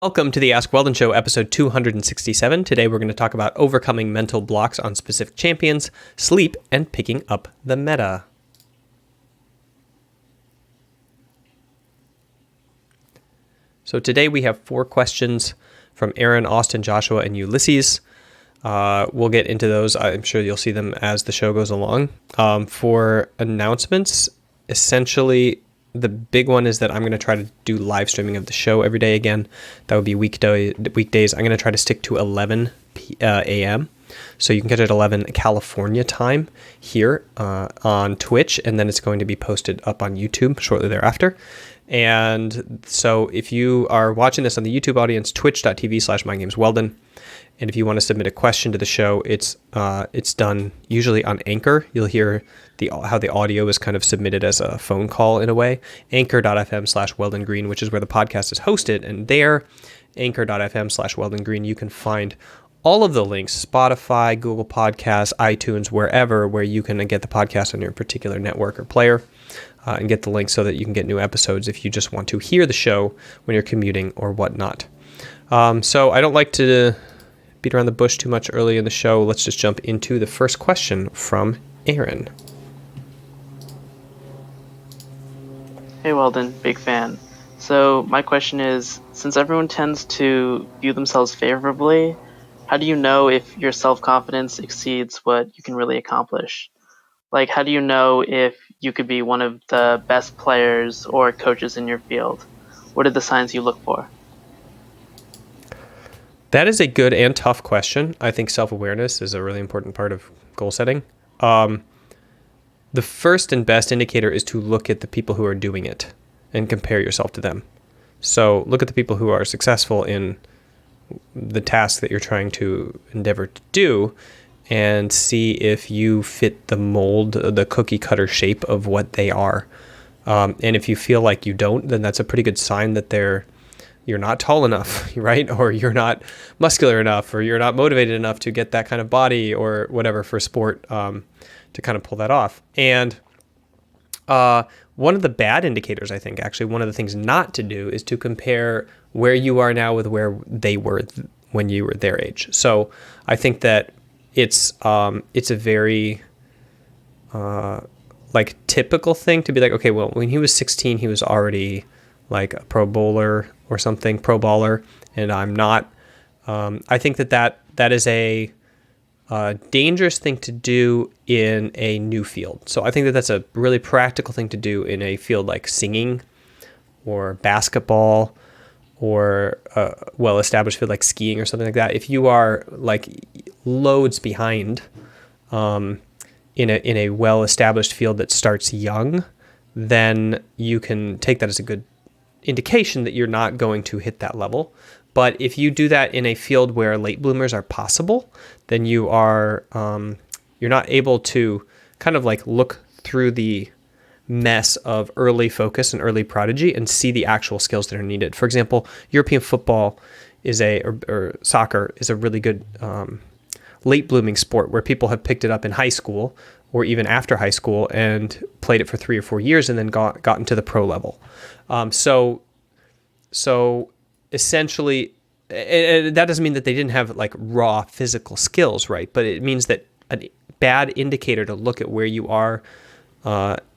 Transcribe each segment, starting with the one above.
Welcome to the Ask Weldon Show, episode 267. Today we're going to talk about overcoming mental blocks on specific champions, sleep, and picking up the meta. So today we have 4 questions from Aaron, Austin, Joshua, and Ulysses. We'll get into those. I'm sure you'll see them as the show goes along. For announcements, essentially, the big one is that I'm going to try to do live streaming of the show every day again. That would be weekdays. I'm going to try to stick to 11 a.m. So you can get it at 11 California time here on Twitch, and then it's going to be posted up on YouTube shortly thereafter. And so if you are watching this on the YouTube audience, twitch.tv/mygamesweldon. And if you want to submit a question to the show, it's done usually on Anchor. You'll hear how the audio is kind of submitted as a phone call in a way. Anchor.fm/Weldon Green, which is where the podcast is hosted. And there, Anchor.fm/Weldon Green, you can find all of the links, Spotify, Google Podcasts, iTunes, where you can get the podcast on your particular network or player. And get the link so that you can get new episodes if you just want to hear the show when you're commuting or whatnot. So I don't like to beat around the bush too much early in the show. Let's just jump into the first question from Aaron. Hey Weldon, big fan. So my question is, since everyone tends to view themselves favorably, how do you know if your self-confidence exceeds what you can really accomplish? Like, how do you know if you could be one of the best players or coaches in your field? What are the signs you look for? That is a good and tough question. I think self-awareness is a really important part of goal setting. The first and best indicator is to look at the people who are doing it and compare yourself to them. So look at the people who are successful in the task that you're trying to endeavor to do and see if you fit the mold, the cookie cutter shape of what they are. And if you feel like you don't, then that's a pretty good sign that you're not tall enough, right? Or you're not muscular enough, or you're not motivated enough to get that kind of body or whatever for sport to kind of pull that off. And one of the bad indicators, I think, actually, one of the things not to do is to compare where you are now with where they were when you were their age. So I think that it's a very typical thing to be like, okay, well, when he was 16, he was already like a pro bowler or something, pro baller, and I'm not. I think that is a dangerous thing to do in a new field. So I think that that's a really practical thing to do in a field like singing or basketball or a well-established field like skiing or something like that. If you are like loads behind in a well-established field that starts young, then you can take that as a good indication that you're not going to hit that level. But if you do that in a field where late bloomers are possible, then you are you're not able to kind of like look through the mess of early focus and early prodigy and see the actual skills that are needed. For example, European football is or soccer is a really good late blooming sport where people have picked it up in high school or even after high school and played it for 3 or 4 years and then gotten to the pro level. So essentially, that doesn't mean that they didn't have like raw physical skills, right? But it means that a bad indicator to look at where you are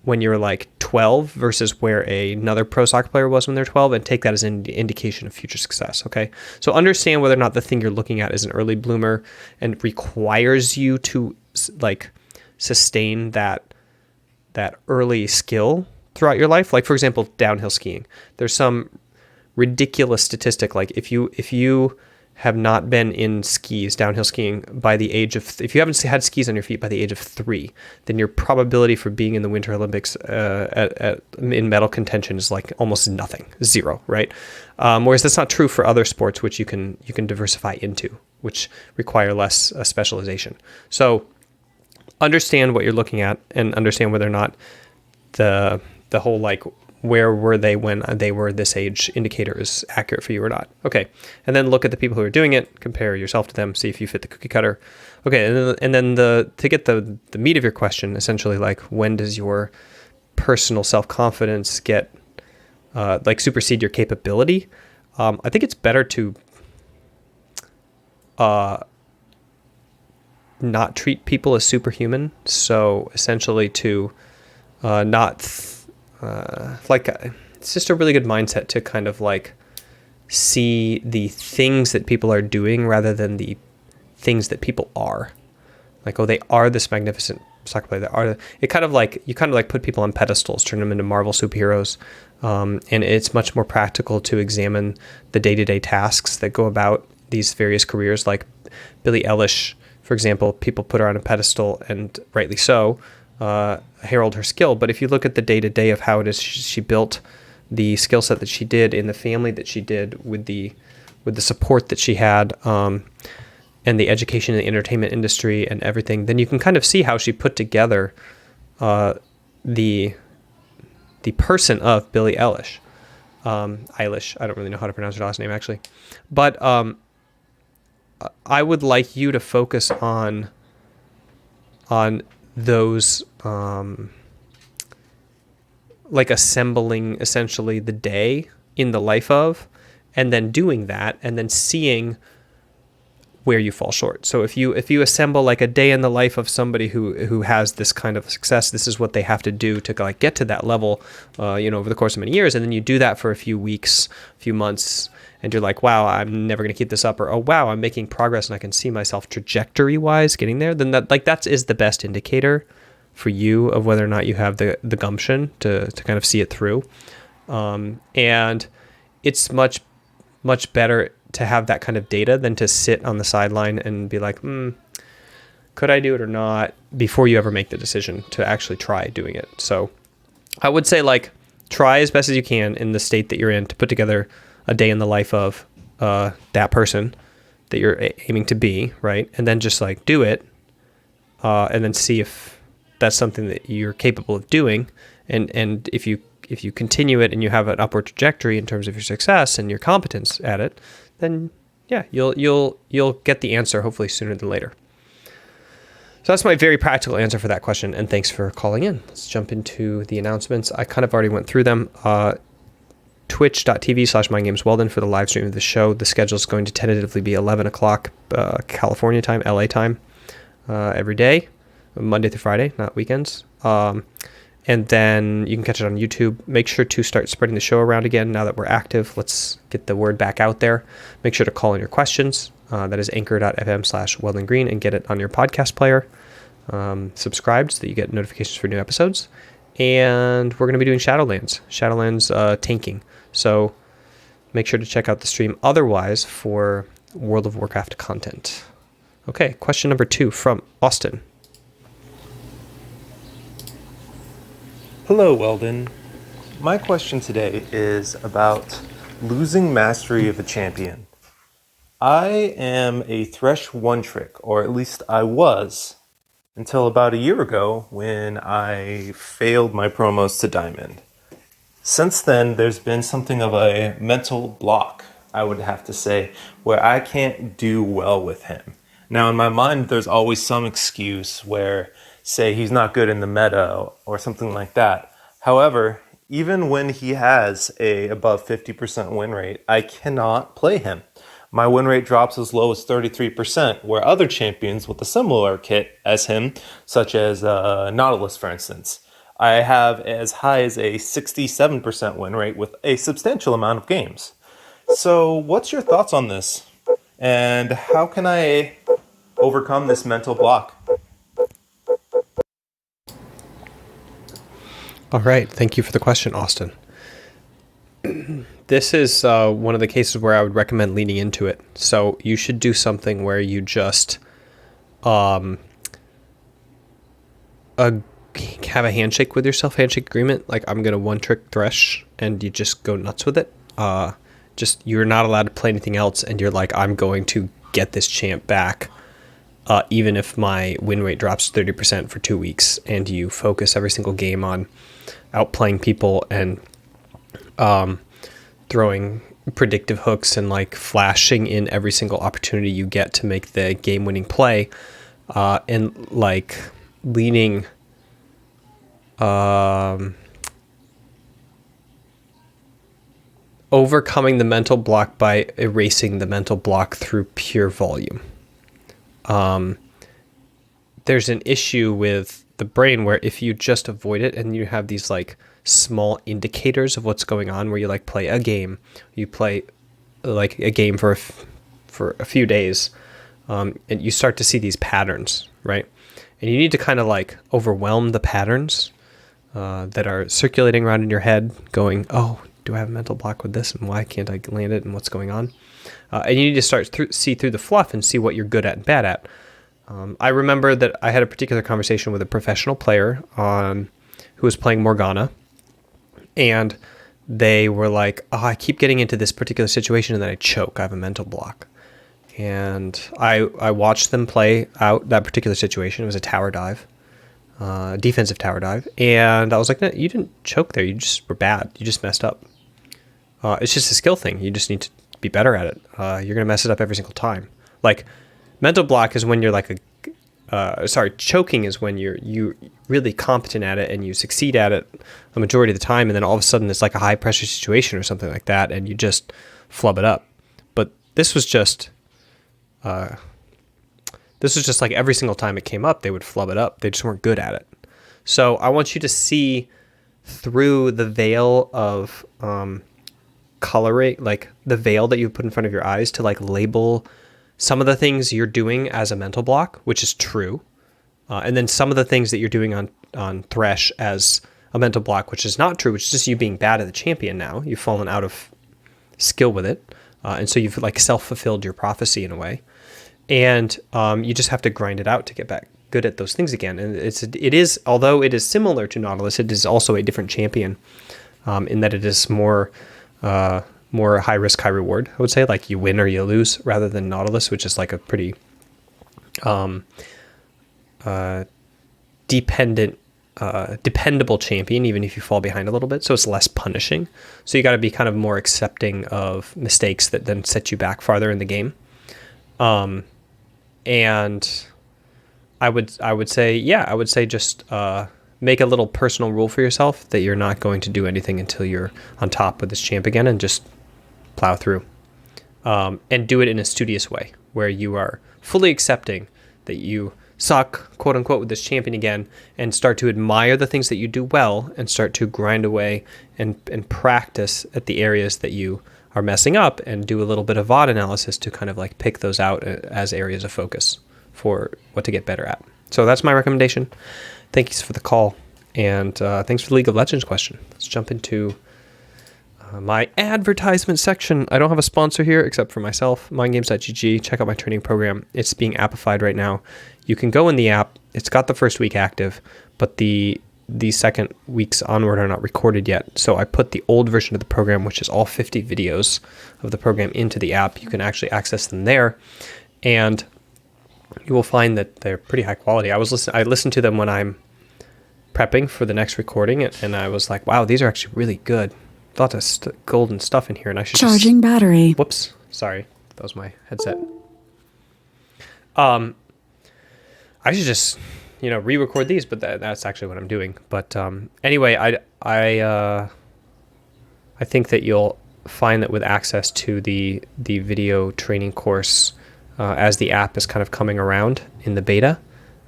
when you're like 12 versus where another pro soccer player was when they're 12, and take that as an indication of future success, okay? So understand whether or not the thing you're looking at is an early bloomer and requires you to like sustain that early skill throughout your life. Like, for example, downhill skiing. There's some ridiculous statistic, like if you have not been in downhill skiing by the age of, if you haven't had skis on your feet by the age of 3, then your probability for being in the Winter Olympics in medal contention is like almost nothing, 0, right? Whereas that's not true for other sports, which you can diversify into, which require less specialization. So understand what you're looking at and understand whether or not the whole like where were they when they were this age indicator is accurate for you or not. Okay. And then look at the people who are doing it, compare yourself to them, see if you fit the cookie cutter. Okay. And then to get the meat of your question, essentially, like, when does your personal self-confidence get supersede your capability? I think it's better to not treat people as superhuman. So essentially to it's just a really good mindset to kind of like see the things that people are doing rather than the things that people are. Like, oh, they are this magnificent soccer player. They are. It kind of like you kind of like put people on pedestals, turn them into Marvel superheroes, and it's much more practical to examine the day-to-day tasks that go about these various careers. Like Billie Eilish, for example, people put her on a pedestal, and rightly so, herald her skill. But if you look at the day-to-day of how it is she built the skill set that she did in the family that she did with the support that she had, and the education in the entertainment industry and everything, then you can kind of see how she put together the person of Billie Eilish. Eilish. I don't really know how to pronounce her last name, actually. But I would like you to focus on those, like assembling essentially the day in the life of, and then doing that, and then seeing where you fall short. So if you assemble like a day in the life of somebody who has this kind of success, this is what they have to do to like get to that level, over the course of many years, and then you do that for a few weeks, a few months, and you're like, wow, I'm never going to keep this up, or oh wow, I'm making progress and I can see myself trajectory wise getting there. Then that is the best indicator for you of whether or not you have the gumption to kind of see it through, and it's much better to have that kind of data than to sit on the sideline and be like, could I do it or not, before you ever make the decision to actually try doing it. So I would say, like, try as best as you can in the state that you're in to put together a day in the life of that person that you're aiming to be, right? And then just like do it, and then see if that's something that you're capable of doing. And if you continue it and you have an upward trajectory in terms of your success and your competence at it, then yeah, you'll get the answer hopefully sooner than later. So that's my very practical answer for that question, and thanks for calling in. Let's jump into the announcements. I kind of already went through them. Twitch.tv/MindGamesWeldon for the live stream of the show. The schedule is going to tentatively be 11 o'clock California time, LA time, every day, Monday through Friday, not weekends. And then you can catch it on YouTube. Make sure to start spreading the show around again now that we're active. Let's get the word back out there. Make sure to call in your questions. That is anchor.fm/Weldon Green, and get it on your podcast player. Subscribe so that you get notifications for new episodes. And we're going to be doing Shadowlands tanking. So make sure to check out the stream otherwise for World of Warcraft content. Okay, question number 2 from Austin. Hello, Weldon. My question today is about losing mastery of a champion. I am a Thresh one-trick, or at least I was, until about a year ago when I failed my promos to Diamond. Since then, there's been something of a mental block, I would have to say, where I can't do well with him. Now, in my mind, there's always some excuse where, say, he's not good in the meta or something like that. However, even when he has a above 50% win rate, I cannot play him. My win rate drops as low as 33%, where other champions with a similar kit as him, such as Nautilus, for instance, I have as high as a 67% win rate with a substantial amount of games. So what's your thoughts on this? And how can I overcome this mental block? All right. Thank you for the question, Austin. This is one of the cases where I would recommend leaning into it. So you should do something where you just have a handshake with yourself, handshake agreement. Like, I'm going to one-trick Thresh, and you just go nuts with it. You're not allowed to play anything else, and you're like, I'm going to get this champ back, even if my win rate drops 30% for 2 weeks, and you focus every single game on outplaying people and throwing predictive hooks and like flashing in every single opportunity you get to make the game-winning play, and like leaning overcoming the mental block by erasing the mental block through pure volume. There's an issue with the brain where if you just avoid it and you have these like small indicators of what's going on, where you like play a game, you play like a game for a few days, and you start to see these patterns, right? And you need to kind of like overwhelm the patterns that are circulating around in your head, going, oh, do I have a mental block with this, and why can't I land it, and what's going on? And you need to start see through the fluff and see what you're good at and bad at. I remember that I had a particular conversation with a professional player who was playing Morgana, and they were like, oh, I keep getting into this particular situation and then I choke. I have a mental block. And I watched them play out that particular situation. It was a tower dive, defensive tower dive. And I was like, no, you didn't choke there. You just were bad. You just messed up. It's just a skill thing. You just need to be better at it. You're going to mess it up every single time. Like, mental block is when you're like choking is when you're really competent at it and you succeed at it a majority of the time, and then all of a sudden it's like a high pressure situation or something like that, and you just flub it up. But this was just like every single time it came up, they would flub it up. They just weren't good at it. So I want you to see through the veil of coloring, like the veil that you put in front of your eyes, to like label some of the things you're doing as a mental block, which is true. And then some of the things that you're doing on Thresh as a mental block, which is not true, which is just you being bad at the champion now. You've fallen out of skill with it. And so you've like self-fulfilled your prophecy in a way. And you just have to grind it out to get back good at those things again. And it is, although it is similar to Nautilus, it is also a different champion in that it is more high risk, high reward, I would say. Like you win or you lose, rather than Nautilus, which is like a pretty dependable champion, even if you fall behind a little bit. So it's less punishing. So you got to be kind of more accepting of mistakes that then set you back farther in the game. And I would say just make a little personal rule for yourself that you're not going to do anything until you're on top with this champ again, and just plow through. And do it in a studious way where you are fully accepting that you suck, quote unquote, with this champion again, and start to admire the things that you do well and start to grind away and practice at the areas that you are messing up, and do a little bit of VOD analysis to kind of like pick those out as areas of focus for what to get better at. So that's my recommendation. Thanks for the call, and thanks for the League of Legends question. Let's jump into my advertisement section. I don't have a sponsor here except for myself, mindgames.gg. Check out my training program. It's being appified right now. You can go in the app. It's got the first week active, but the second weeks onward are not recorded yet. So I put the old version of the program, which is all 50 videos of the program, into the app. You can actually access them there, and you will find that they're pretty high quality. I listened to them when I'm prepping for the next recording, and I was like, wow, these are actually really good. A lot of golden stuff in here, and I should charging battery. Whoops, sorry, that was my headset. I should just re-record these, but that's actually what I'm doing. But anyway, I think that you'll find that with access to the video training course, as the app is kind of coming around in the beta,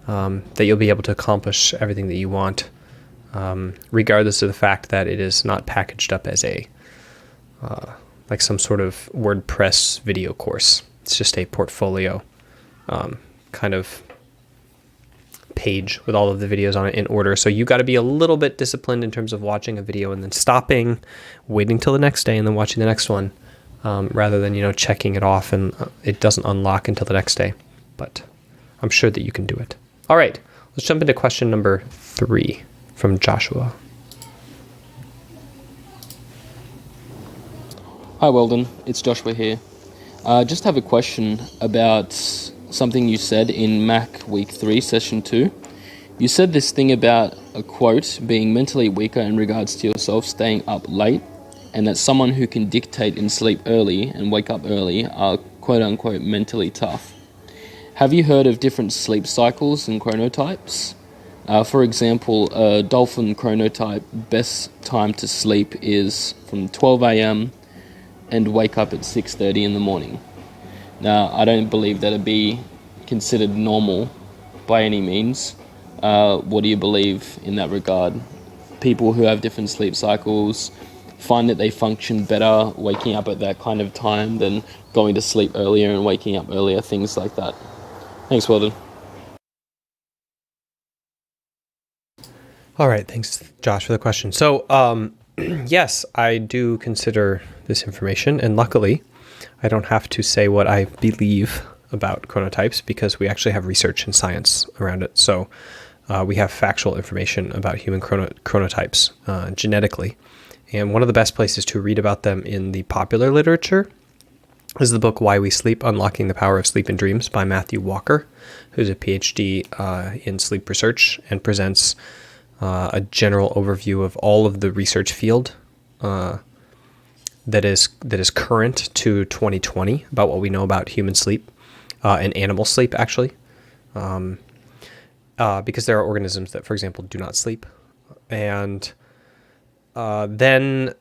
that you'll be able to accomplish everything that you want, regardless of the fact that it is not packaged up as a like some sort of WordPress video course. It's just a portfolio kind of page with all of the videos on it in order. So you got to be a little bit disciplined in terms of watching a video and then stopping, waiting till the next day, and then watching the next one, rather than checking it off and it doesn't unlock until the next day. But I'm sure that you can do it. All right, let's jump into question number 3 from Joshua. Hi Weldon, it's Joshua here. Just have a question about something you said in Mac Week 3, Session 2. You said this thing about a quote being mentally weaker in regards to yourself staying up late, and that someone who can dictate and sleep early and wake up early are quote-unquote mentally tough. Have you heard of different sleep cycles and chronotypes? For example, a dolphin chronotype best time to sleep is from 12 a.m. and wake up at 6:30 in the morning. Now, I don't believe that'd be considered normal by any means. What do you believe in that regard? People who have different sleep cycles find that they function better waking up at that kind of time than going to sleep earlier and waking up earlier, things like that. Thanks, Weldon. All right, thanks, Josh, for the question. So, yes, I do consider this information, and luckily, I don't have to say what I believe about chronotypes because we actually have research and science around it. So, we have factual information about human chronotypes genetically. And one of the best places to read about them in the popular literature is the book Why We Sleep, Unlocking the Power of Sleep and Dreams by Matthew Walker, who's a PhD in sleep research and presents a general overview of all of the research field that is current to 2020 about what we know about human sleep and animal sleep, actually. Because there are organisms that, for example, do not sleep. And then,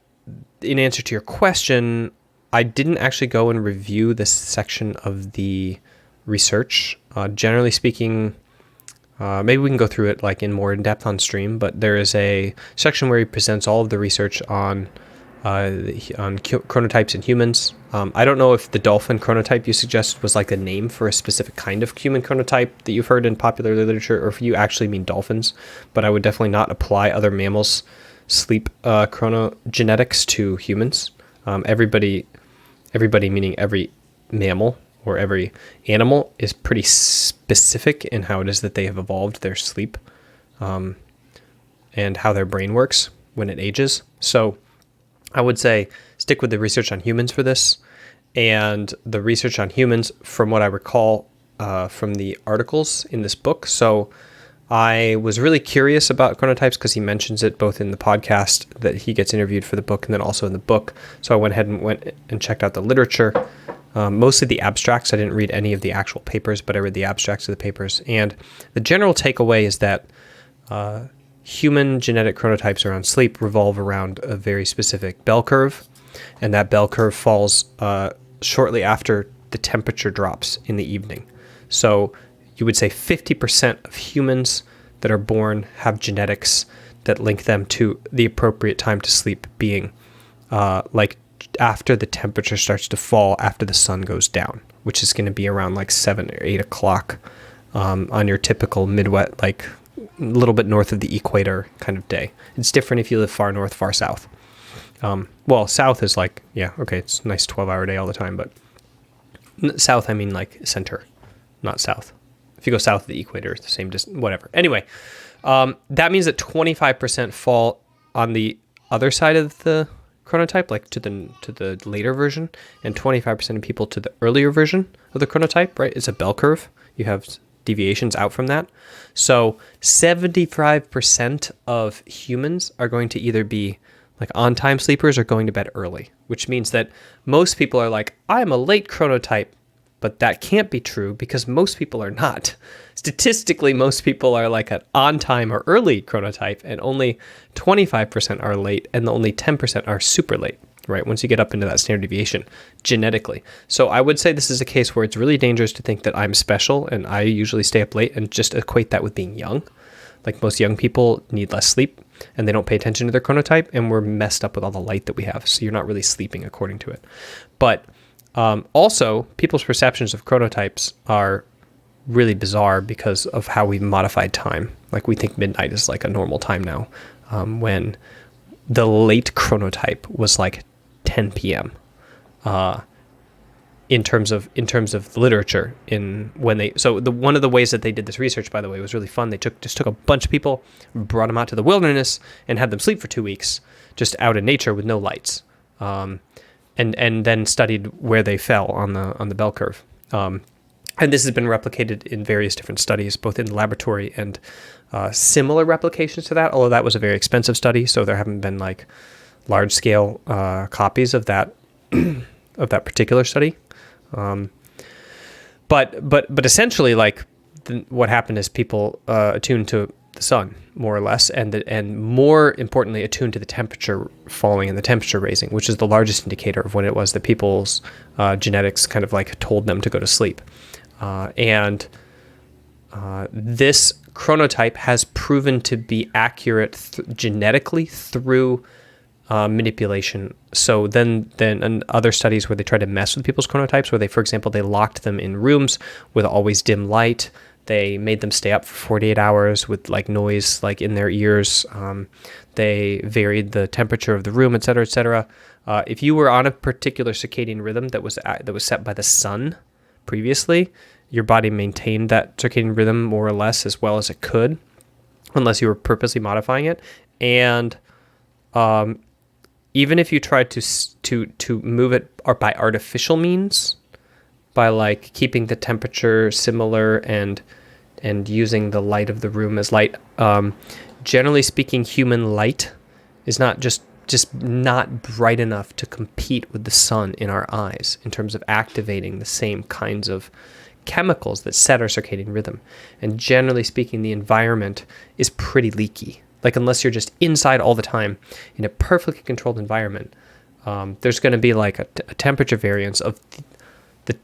in answer to your question, I didn't actually go and review this section of the research. Generally speaking, maybe we can go through it like in more in depth on stream, but there is a section where he presents all of the research on chronotypes in humans. I don't know if the dolphin chronotype you suggested was like a name for a specific kind of human chronotype that you've heard in popular literature, or if you actually mean dolphins, but I would definitely not apply other mammals' sleep chronogenetics to humans. Everybody meaning every mammal or every animal is pretty specific in how it is that they have evolved their sleep and how their brain works when it ages. So I would say stick with the research on humans for this. And the research on humans, from what I recall from the articles in this book. So I was really curious about chronotypes because he mentions it both in the podcast that he gets interviewed for the book and then also in the book. So I went ahead and checked out the literature, mostly the abstracts. I didn't read any of the actual papers, but I read the abstracts of the papers. And the general takeaway is that human genetic chronotypes around sleep revolve around a very specific bell curve, and that bell curve falls shortly after the temperature drops in the evening. So you would say 50% of humans that are born have genetics that link them to the appropriate time to sleep being like after the temperature starts to fall after the sun goes down, which is going to be around like 7 or 8 o'clock on your typical Midwest, like a little bit north of the equator kind of day. It's different if you live far north, far south. Well, south is like, yeah, okay, it's a nice 12-hour day all the time, but south, I mean like center, not south. If you go south of the equator, it's the same distance, whatever. Anyway, that means that 25% fall on the other side of the chronotype, like to the later version, and 25% of people to the earlier version of the chronotype, right? It's a bell curve. You have deviations out from that. So 75% of humans are going to either be like on-time sleepers or going to bed early, which means that most people are like, I'm a late chronotype, but that can't be true because most people are not. Statistically, most people are like an on-time or early chronotype, and only 25% are late, and only 10% are super late, right? Once you get up into that standard deviation genetically. So I would say this is a case where it's really dangerous to think that I'm special, and I usually stay up late and just equate that with being young. Like most young people need less sleep, and they don't pay attention to their chronotype, and we're messed up with all the light that we have. So you're not really sleeping according to it. But also, people's perceptions of chronotypes are really bizarre because of how we've modified time. Like we think midnight is like a normal time now, when the late chronotype was like 10 p.m. In terms of the literature. One of the ways that they did this research, by the way, was really fun. They just took a bunch of people, brought them out to the wilderness, and had them sleep for 2 weeks, just out in nature with no lights. And then studied where they fell on the bell curve. And this has been replicated in various different studies, both in the laboratory and similar replications to that, although that was a very expensive study, so there haven't been like large-scale copies of that of that particular study. But essentially, like what happened is people attuned to the the sun, more or less, and more importantly, attuned to the temperature falling and the temperature raising, which is the largest indicator of when it was that people's genetics kind of like told them to go to sleep. And this chronotype has proven to be accurate genetically through manipulation. So then in other studies where they tried to mess with people's chronotypes, where they, for example, they locked them in rooms with always dim light, they made them stay up for 48 hours with like noise like in their ears. They varied the temperature of the room, et cetera, et cetera. If you were on a particular circadian rhythm that was set by the sun previously, your body maintained that circadian rhythm more or less as well as it could, unless you were purposely modifying it. And even if you tried to move it by artificial means, by like keeping the temperature similar and using the light of the room as light, generally speaking, human light is not just not bright enough to compete with the sun in our eyes in terms of activating the same kinds of chemicals that set our circadian rhythm. And generally speaking, the environment is pretty leaky. Like unless you're just inside all the time in a perfectly controlled environment, there's going to be like a temperature variance of the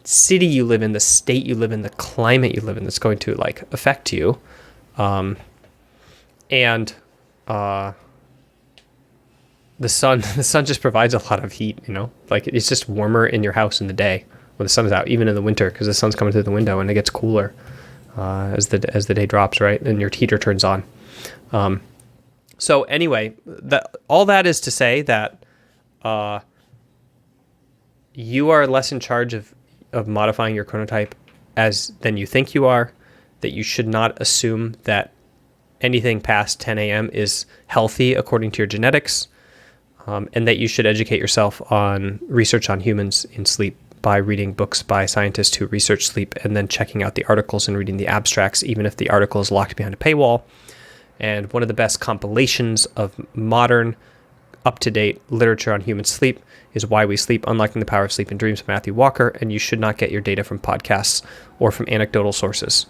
city you live in, the state you live in, the climate you live in that's going to like affect you. And the sun just provides a lot of heat, you know, like it's just warmer in your house in the day when the sun's out, even in the winter, because the sun's coming through the window and it gets cooler as the day drops, right? And your heater turns on. So anyway, all that is to say that you are less in charge of modifying your chronotype than you think you are, that you should not assume that anything past 10 a.m. is healthy according to your genetics, and that you should educate yourself on research on humans in sleep by reading books by scientists who research sleep and then checking out the articles and reading the abstracts, even if the article is locked behind a paywall. And one of the best compilations of modern, up-to-date literature on human sleep is Why We Sleep, Unlocking the Power of Sleep and Dreams by Matthew Walker, and you should not get your data from podcasts or from anecdotal sources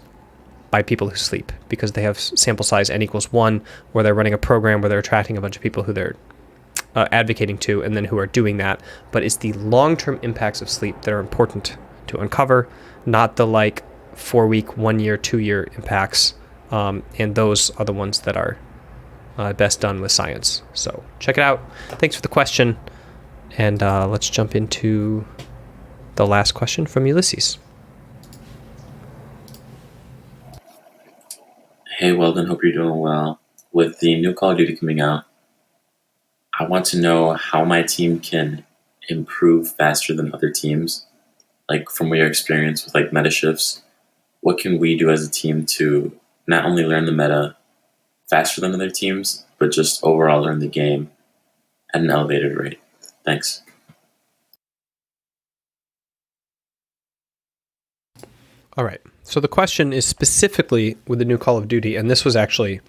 by people who sleep, because they have sample size n equals 1, where they're running a program where they're attracting a bunch of people who they're advocating to and then who are doing that. But it's the long-term impacts of sleep that are important to uncover, not the like 4-week, 1-year, 2-year impacts. And those are the ones that are best done with science. So check it out. Thanks for the question. And let's jump into the last question from Ulysses. Hey, Weldon, hope you're doing well. With the new Call of Duty coming out, I want to know how my team can improve faster than other teams. Like from your experience with like meta shifts, what can we do as a team to not only learn the meta faster than other teams, but just overall learn the game at an elevated rate? Thanks. All right. So the question is specifically with the new Call of Duty, and this was actually,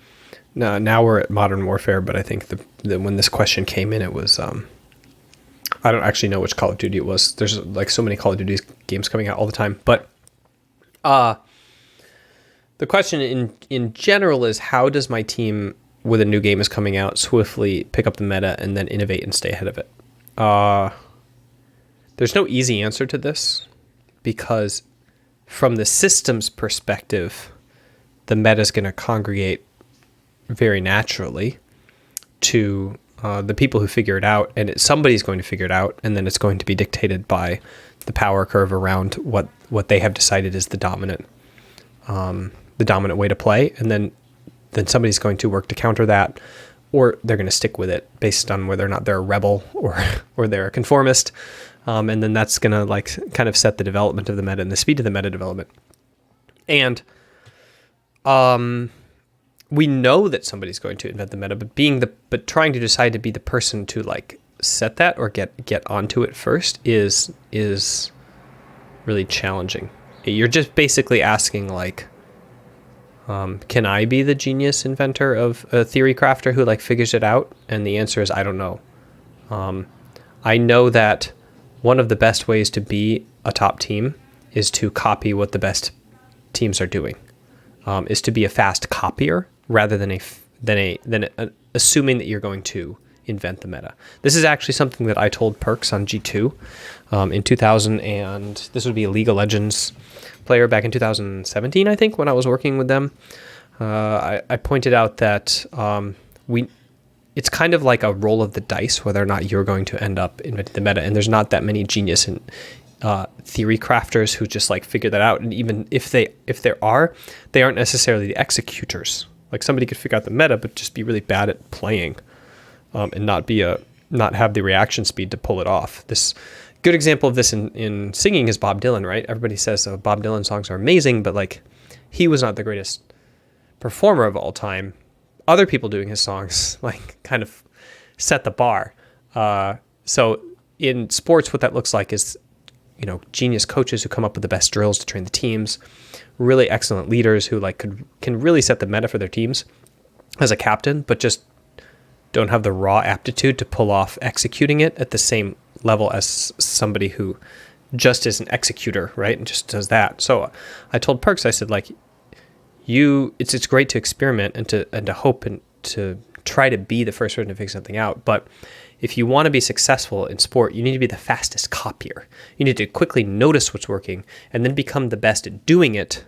now we're at Modern Warfare, but I think when this question came in, it was, I don't actually know which Call of Duty it was. There's like so many Call of Duty games coming out all the time. But the question in general is, how does my team, with a new game is coming out, swiftly pick up the meta and then innovate and stay ahead of it? There's no easy answer to this, because from the system's perspective, the meta is going to congregate very naturally to the people who figure it out, and somebody's going to figure it out, and then it's going to be dictated by the power curve around what they have decided is the dominant way to play, and then somebody's going to work to counter that, or they're going to stick with it based on whether or not they're a rebel or they're a conformist. And then that's going to like kind of set the development of the meta and the speed of the meta development. And we know that somebody's going to invent the meta, but trying to decide to be the person to like set that or get onto it first is really challenging. You're just basically asking like, can I be the genius inventor of a theory crafter who like figures it out? And the answer is, I don't know. I know that one of the best ways to be a top team is to copy what the best teams are doing, is to be a fast copier rather than assuming that you're going to invent the meta. This is actually something that I told Perks on G2 in 2000, and this would be a League of Legends player back in 2017, I think, when I was working with them. I pointed out that it's kind of like a roll of the dice whether or not you're going to end up inventing the meta, and there's not that many genius and theory crafters who just like figure that out. And even if there are, they aren't necessarily the executors. Like somebody could figure out the meta, but just be really bad at playing, and not have the reaction speed to pull it off. This good example of this in singing is Bob Dylan, right? Everybody says Bob Dylan songs are amazing, but like he was not the greatest performer of all time. Other people doing his songs like kind of set the bar. So in sports, what that looks like is, genius coaches who come up with the best drills to train the teams, really excellent leaders who like can really set the meta for their teams as a captain, but just don't have the raw aptitude to pull off executing it at the same level as somebody who just is an executor, right? And just does that. So I told Perks, I said, like, it's great to experiment and to hope and to try to be the first person to figure something out. But if you want to be successful in sport, you need to be the fastest copier. You need to quickly notice what's working and then become the best at doing it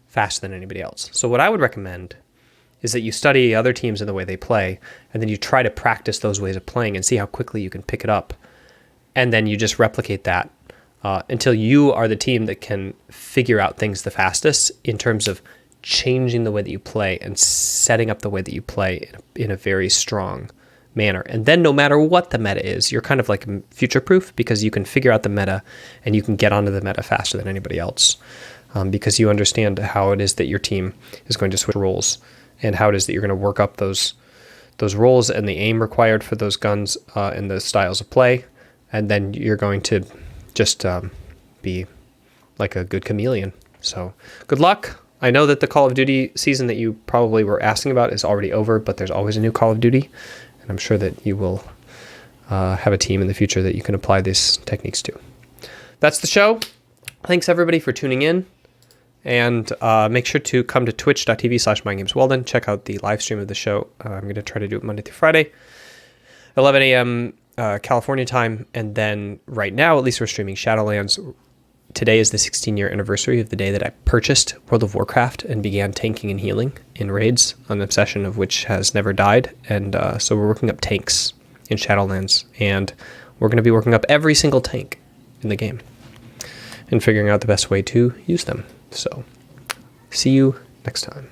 faster than anybody else. So what I would recommend is that you study other teams and the way they play, and then you try to practice those ways of playing and see how quickly you can pick it up. And then you just replicate that until you are the team that can figure out things the fastest in terms of changing the way that you play and setting up the way that you play in a very strong manner. And then no matter what the meta is, you're kind of like future-proof because you can figure out the meta and you can get onto the meta faster than anybody else, because you understand how it is that your team is going to switch roles and how it is that you're going to work up those roles and the aim required for those guns and the styles of play. And then you're going to just be like a good chameleon. So good luck. I know that the Call of Duty season that you probably were asking about is already over, but there's always a new Call of Duty. And I'm sure that you will have a team in the future that you can apply these techniques to. That's the show. Thanks everybody for tuning in. And make sure to come to twitch.tv/MindGamesWeldon. Check out the live stream of the show. I'm going to try to do it Monday through Friday, 11 a.m. California time. And then right now, at least we're streaming Shadowlands. Today is the 16-year anniversary of the day that I purchased World of Warcraft and began tanking and healing in raids, an obsession of which has never died. And so we're working up tanks in Shadowlands. And we're going to be working up every single tank in the game and figuring out the best way to use them. So, see you next time.